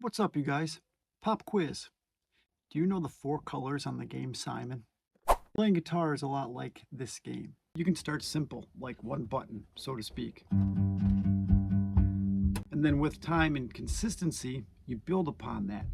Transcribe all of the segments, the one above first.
What's up, you guys? Pop quiz. Do you know the 4 colors on the game Simon? Playing guitar is a lot like this game. You can start simple, like one button, so to speak. And then with time and consistency, you build upon that.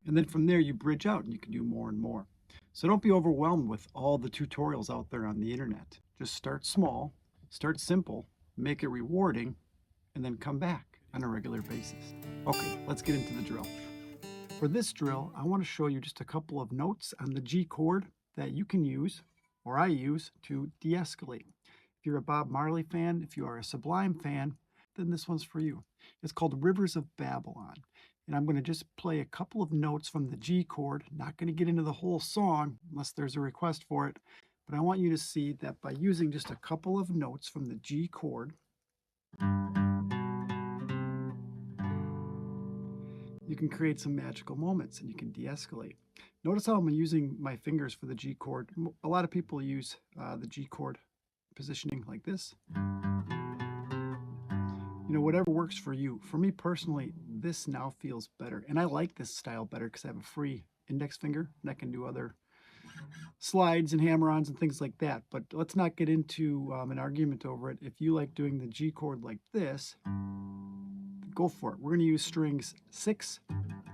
And then from there, you bridge out and you can do more and more. So don't be overwhelmed with all the tutorials out there on the internet. Just start small, start simple, make it rewarding, and then come back on a regular basis. Okay, let's get into the drill. For this drill, I want to show you just a couple of notes on the G chord that you can use, or I use, to de-escalate. If you're a Bob Marley fan, if you are a Sublime fan, then this one's for you. It's called Rivers of Babylon. And I'm going to just play a couple of notes from the G chord. Not going to get into the whole song unless there's a request for it. But I want you to see that by using just a couple of notes from the G chord, you can create some magical moments and you can de-escalate. Notice how I'm using my fingers for the G chord. A lot of people use the G chord positioning like this. You know, whatever works for you. For me personally, this now feels better. And I like this style better because I have a free index finger and I can do other slides and hammer-ons and things like that. But let's not get into an argument over it. If you like doing the G chord like this, go for it. We're going to use strings 6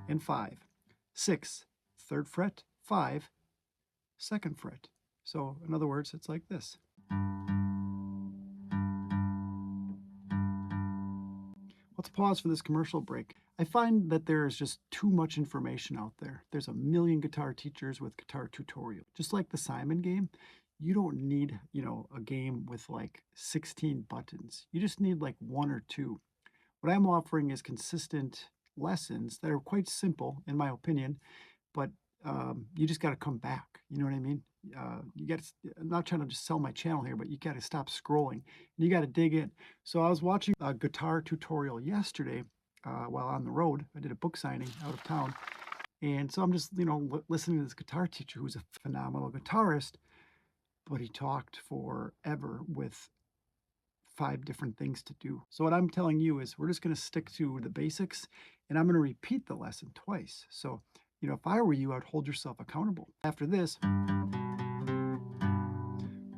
and 5. 6, 3rd fret, 5, 2nd fret. So in other words, it's like this. Let's pause for this commercial break. I find that there is just too much information out there. There's a million guitar teachers with guitar tutorials. Just like the Simon game, you don't need, a game with like 16 buttons. You just need like 1 or 2. What I'm offering is consistent lessons that are quite simple, in my opinion, but you just got to come back. You know what I mean? I'm not trying to just sell my channel here, but you got to stop scrolling and you got to dig in. So I was watching a guitar tutorial yesterday while on the road. I did a book signing out of town. And so I'm just, listening to this guitar teacher who's a phenomenal guitarist, but he talked forever with 5 different things to do. So what I'm telling you is we're just going to stick to the basics and I'm going to repeat the lesson twice. So, if I were you, I'd hold yourself accountable. After this,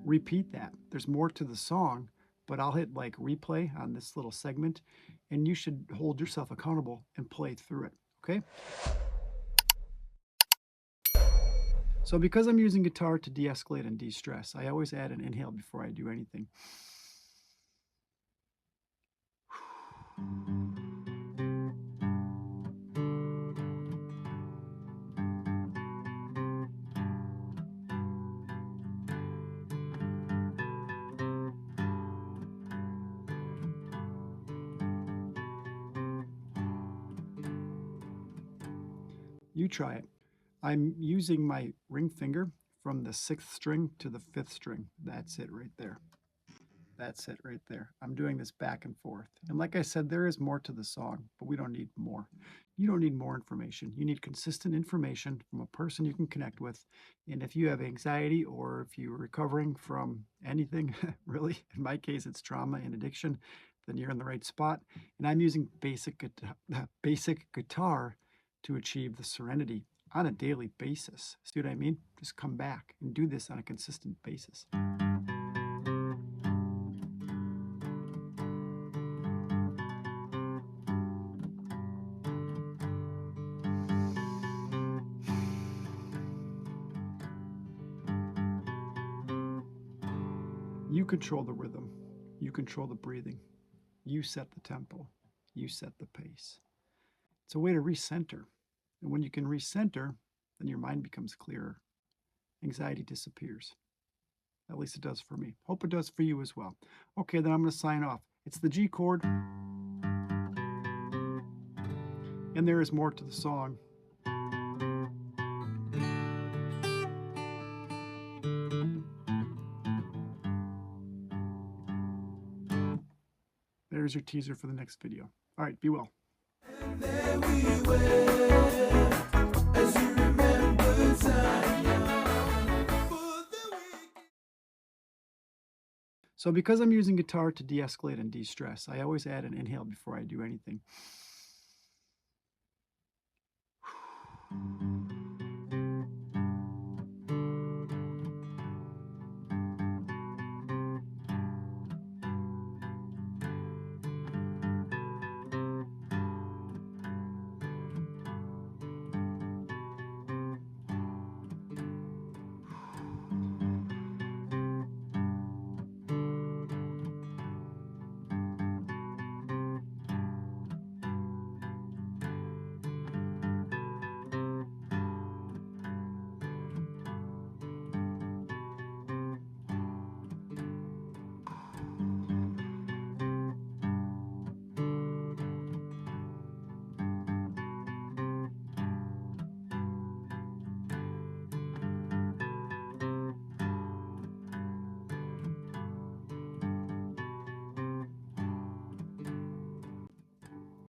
repeat that. There's more to the song, but I'll hit like replay on this little segment and you should hold yourself accountable and play through it, okay? So because I'm using guitar to de-escalate and de-stress, I always add an inhale before I do anything. You try it. I'm using my ring finger from the 6th string to the 5th string. That's it right there. That's it right there. I'm doing this back and forth. And like I said, there is more to the song, but we don't need more. You don't need more information. You need consistent information from a person you can connect with. And if you have anxiety or if you're recovering from anything, really, in my case, it's trauma and addiction, then you're in the right spot. And I'm using basic guitar to achieve the serenity on a daily basis. See what I mean? Just come back and do this on a consistent basis. You control the rhythm. You control the breathing. You set the tempo. You set the pace. It's a way to recenter. And when you can recenter, then your mind becomes clearer. Anxiety disappears. At least it does for me. Hope it does for you as well. Okay, then I'm going to sign off. It's the G chord. And there is more to the song. There's your teaser for the next video. All right, be well. And there we went, as you remember Zion. So because I'm using guitar to de-escalate and de-stress, I always add an inhale before I do anything.